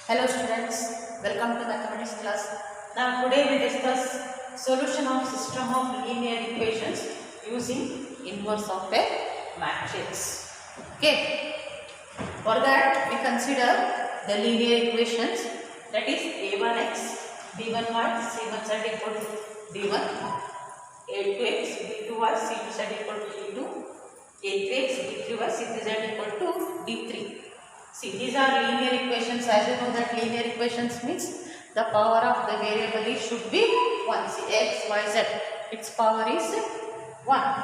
Hello students, welcome to mathematics class. Now today we discuss solution of system of linear equations using inverse of a matrix. Okay, for that we consider the linear equations, that is a1x, b1y, c1z equal to d1, a2x, b2y, c2z equal to d2, a3x, b3y, c3z equal to d3. See, these are linear equations. As you know that linear equations means the power of the variable should be 1. See, x, y, z, its power is 1.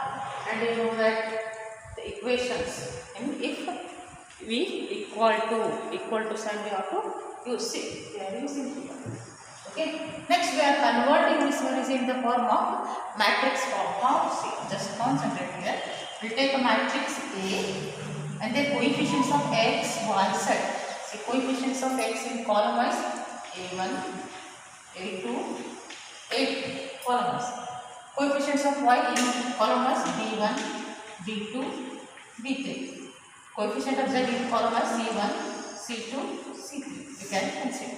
And you know that the equations, and if we equal to sign, we have to use it. We are using here. Okay. Next, we are converting this one is in the form of matrix form. How? See, just concentrate here. We will take a matrix A. And the coefficients of x, y, z. The coefficients of x in column wise a1, a2, a2 column wise. Coefficients of y in column wise b1, b2, b3. Coefficient of z in column wise c1, c2, c3. You can consider.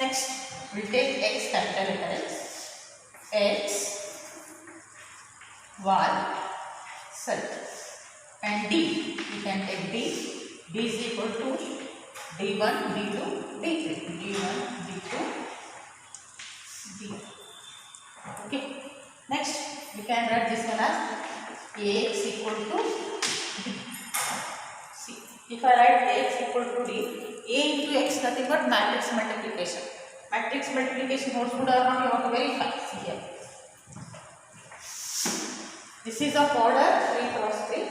Next, we will take x capital letter x, y, z. And d, we can take d is equal to d1, d2, d3, d1, d2, d3. Okay. Next, we can write this one as ax equal to d. See, if I write ax equal to d, a into x nothing but matrix multiplication. Matrix multiplication holds good or not, you have to verify. See here. This is of order 3 cross 3.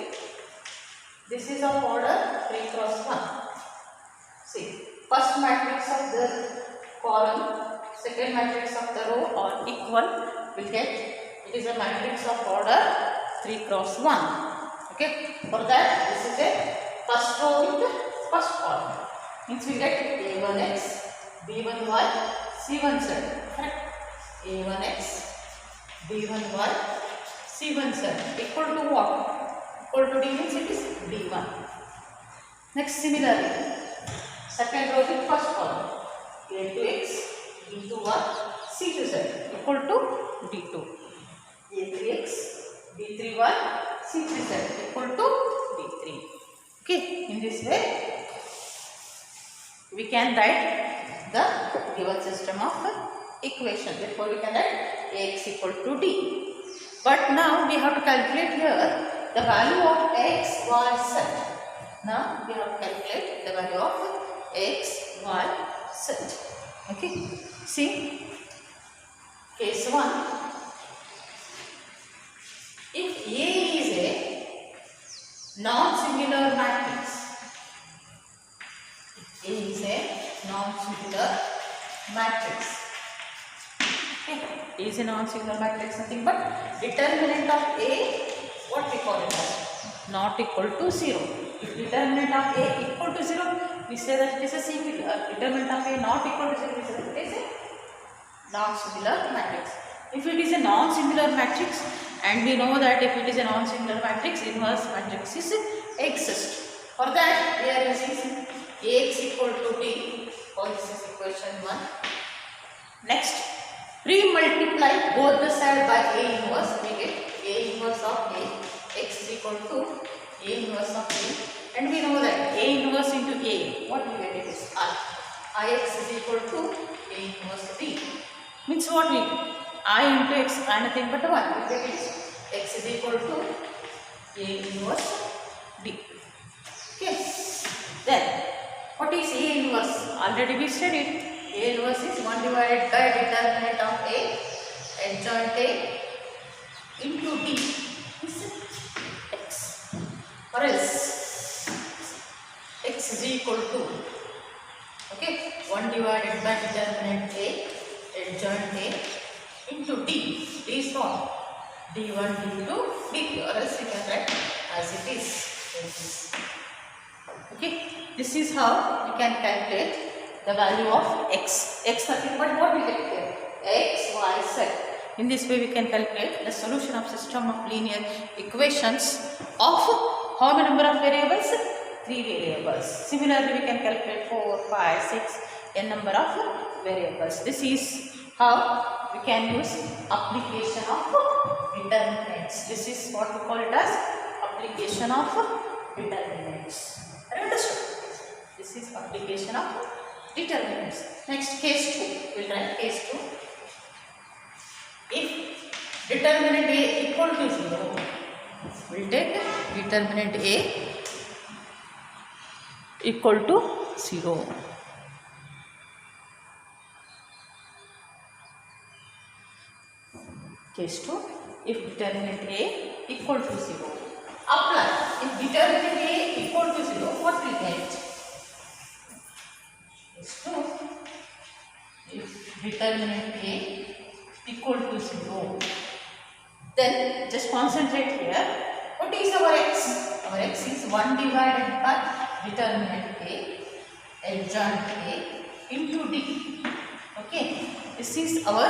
This is of order 3 cross 1. See, first matrix of the column, second matrix of the row are equal. We'll get it is a matrix of order 3 cross 1. Okay. For that, this is a first row with the first column. Means we get a1x, b1y, c1z. Correct. a1x, b1y, c1z equal to what? Equal to d means it is d1. Next, similarly, second row with first column a2x, b2y, c2z equal to d2. a3x, b3y, c3z equal to d3. Okay, in this way we can write the given system of equation. Therefore, we can write ax equal to d. But now we have to calculate here the value of x, y, z. Now we have to calculate the value of x, y, z. Okay. See, case 1. If A is a non-singular matrix, A is a non-singular matrix. Okay. A is a non-singular matrix, nothing but determinant of A. What we call it as not equal to 0. If determinant of A equal to 0, we say that it is a singular. Determinant of A not equal to 0, we say that it is a non-singular matrix. If it is a non-singular matrix, and we know that if it is a non-singular matrix, inverse matrix is exist. For that, we are using Ax equal to d. Oh, this is equation 1. Next, pre-multiply both the sides by A inverse. We get A inverse of A, x is equal to A inverse of A, and we know that A inverse into A, what we get it is I. Ix is equal to A inverse B. Means what we get? I into x, nothing but 1. We get it x is equal to A inverse D. Okay. Then, what is A inverse? Already we studied. A inverse is 1 divided by determinant of A adjoint A into D is x, or else x is equal to, okay, 1 divided by determinant A adjoint A into D. D is what? D1, D2, D3, or else we can write as it is. Okay, this is how we can calculate the value of x. X nothing but what we get here? X, y, z. In this way we can calculate the solution of system of linear equations of how many number of variables? 3 variables. Similarly, we can calculate 4, 5, 6, n number of variables. This is how we can use application of determinants. This is what we call it as application of determinants. Understood? This is application of determinants. Next, case 2. We'll write case 2. If determinant A equal to 0, we'll take determinant A equal to 0. Case 2, if determinant A equal to 0. Apply. If determinant A equal to 0, what we get? Case 2, if determinant A equal to 0, then just concentrate here. What is our x? Our x is 1 divided by determinant A, adjoint A into D. Okay, this is our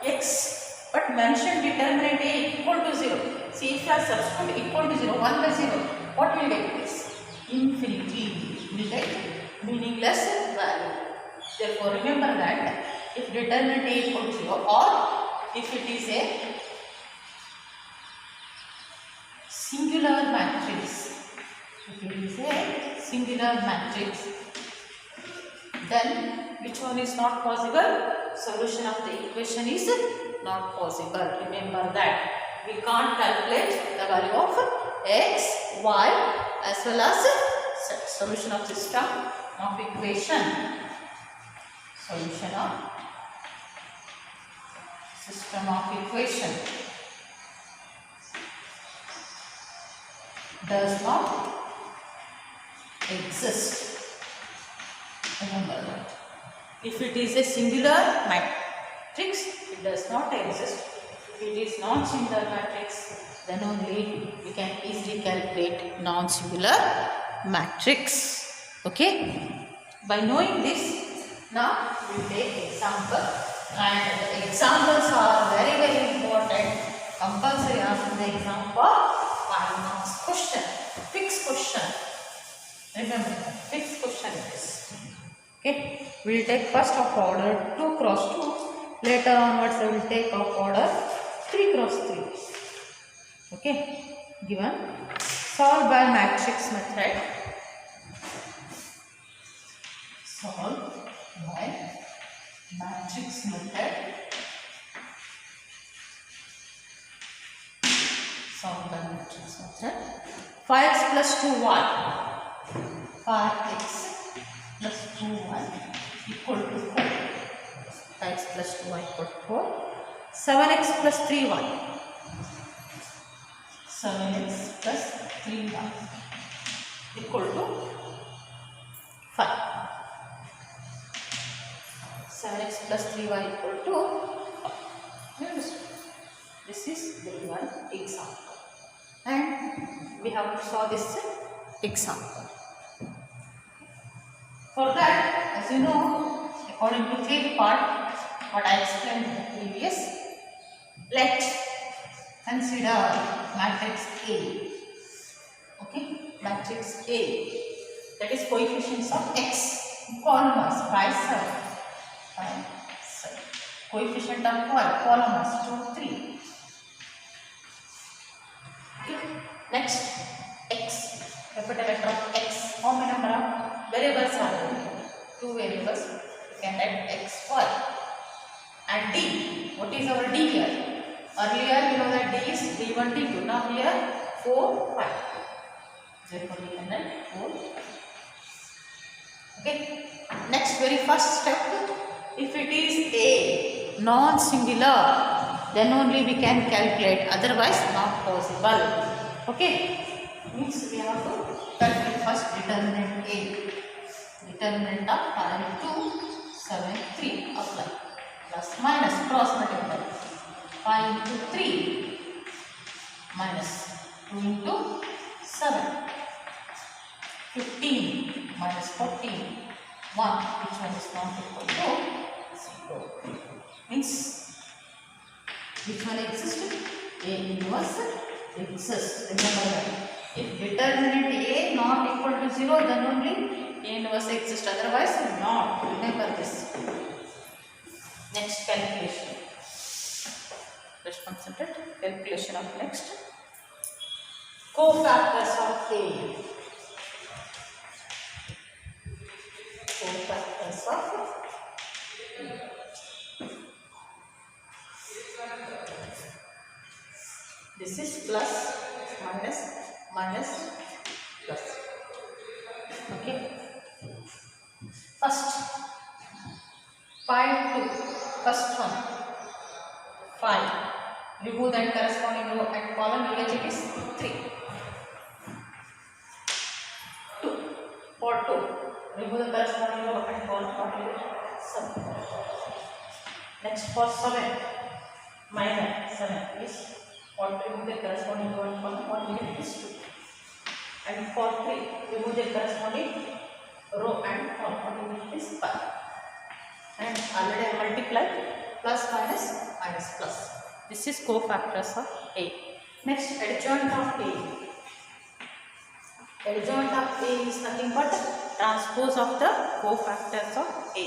x. But mention determinant A equal to 0. See, if I substitute equal to 0, 1 by 0, what will get this? Infinity. Will get meaningless value. Therefore, remember that if determinant A equal to 0, or if it is a singular matrix, if it is a singular matrix, then which one is not possible? Solution of the equation is not possible. Remember that we can't calculate the value of x, y as well as solution of system of equation. Solution of system of equation does not exist. Remember that. If it is a singular matrix, it does not exist. If it is non-singular matrix, then only we can easily calculate non-singular matrix. Okay? By knowing this, now we will take example, and the examples are very, very important. Compulsory asking the exam for 5 marks question. Fixed question. Remember that. Fixed question it is. Okay, we will take first of order 2 cross 2. Later onwards I will take of order 3 cross 3. Okay, given. Solve by matrix method. Solve by matrix method. Solve by matrix method. 5x plus 2y. 5x plus 2y equal to 4. 5x plus 2y equal to 4. 7x plus 3y. 7x plus 3y equal to 5. 7x plus 3y equal to 5. This is the one example. And we have to solve this example. For that, as you know, according to third part, what I explained in the previous, let's consider matrix A. Okay, matrix A, that is coefficients of x, columns, 5, 7, 5, 7. Coefficient of y, columns, 2, 3. Okay. Next, x, capital letter of x. How many number of variables are there? 2 variables. We can add x, y. And d. What is our d here? Earlier we know that d is d1, d2. Now here 4, 5. Therefore we can add 4. Okay. Next, very first step. If it is a non-singular, then only we can calculate. Otherwise, not possible. Okay. Means we have to calculate first determinant A. Determinant of 5, 2, 7, 3. Apply. Plus minus cross multiply. 5 into 3 minus 2 into 7. 15 minus 14. 1. Which one is not equal to 0? Means which one existed? A inverse exists. Remember that. If determinant A not equal to 0, then only A inverse exists, otherwise not. Remember this. Next calculation. Let's concentrate. Calculation of next. Cofactors of A. Cofactors of A. This is plus, minus, minus, plus. Okay. First, 5 2. First one, 5. Remove that corresponding row and column. LHS is 3. 2. For 2. Remove the corresponding row and column. What will it? 7. Next for 7. Minus 7 is what? Remove the corresponding row and column. What will it is 2. And for 3. Remove the corresponding row and column. What will it is 5. And already I multiplied plus minus minus plus. This is cofactors of A. Next, adjoint of A. Adjoint of A is nothing but transpose of the cofactors of A.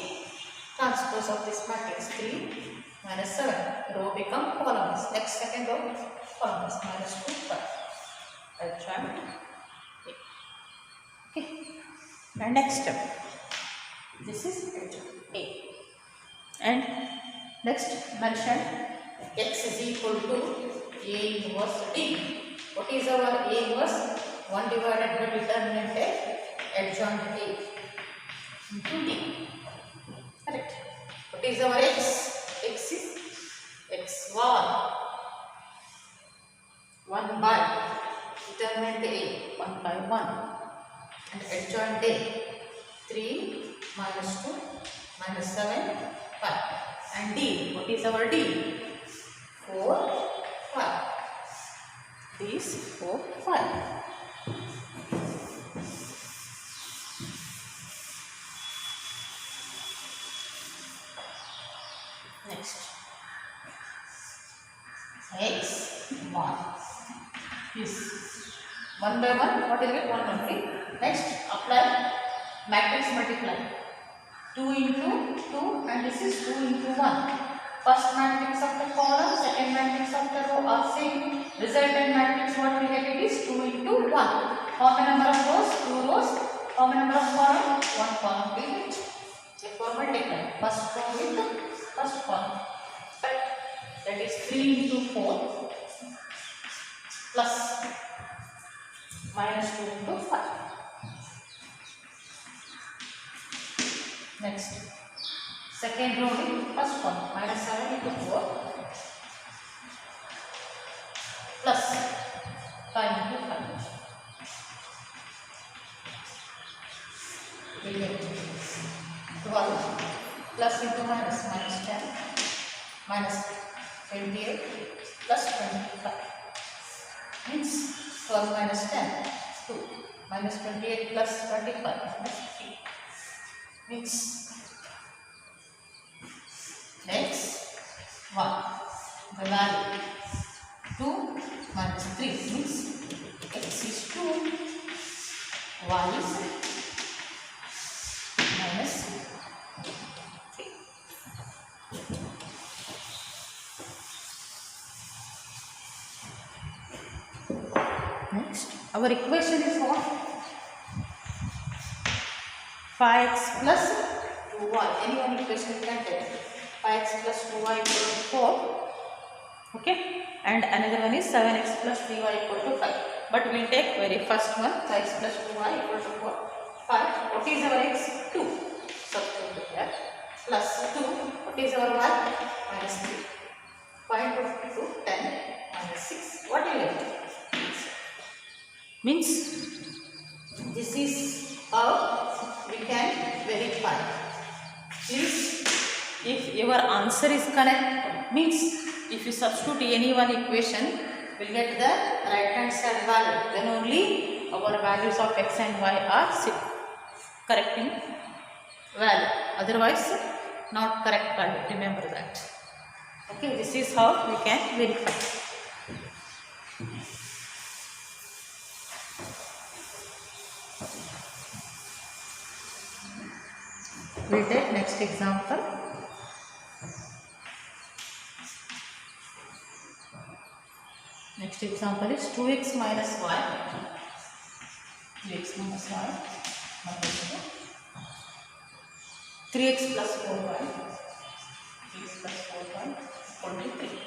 Transpose of this matrix 3 minus 7. Row become columns. Next second row columns minus 2 5. Adjoint A. Okay. And next step. This is adjoint A. And next mention x is equal to A inverse D. What is our A inverse? 1 divided by determinant A adjoint A into D. Correct. What is our x? X is x1. 1 by determinant A 1 by 1 and adjoint A 3 minus 2 minus 7 5. And D, what is our D? 4 5. D is 4 5. Next, x 1 is 1 by 1. What is it? 1 only. Next, apply matrix multiply. 2 into 2 and this is 2 into 1. First matrix of the column, second matrix of the row are same. Resultant matrix what we get it is 2 into 1. How many number of rows? 2 rows. How many number of column? 1 column we get. Therefore multiply. First row with the first column. Right. That is 3 into 4 plus minus 2 into 5. Next, second row with first one minus 7 into 4 plus 5 into 5. We get 12 plus into minus minus 10 minus 28 plus 25 means 12 minus 10 2 minus 28 plus 25 minus 3 means x 1 the value 2 minus 3 means x is 2 y is minus 3. Next, our equation is what? 5x plus 2y. Any one equation you can take. 5x plus 2y equal to 4. Okay. And another one is 7x plus 3y equal to 5. But we will take very first one. 5x plus 2y equal to 4. 5. What is our x? 2. Substitute here. Plus 2. What is our y? Minus 3. 5 into 2, 10. Minus 6. What will it? Means this is how we can verify. Please, if your answer is correct, means if you substitute any one equation, we will get the right hand side value. Then only our values of x and y are correct in value. Otherwise, not correct value. Remember that. Okay, this is how we can verify. We'll take next example. Next example is 2x minus y. 2x minus y minus 3x plus 4y. 3x plus 4y equal to 3.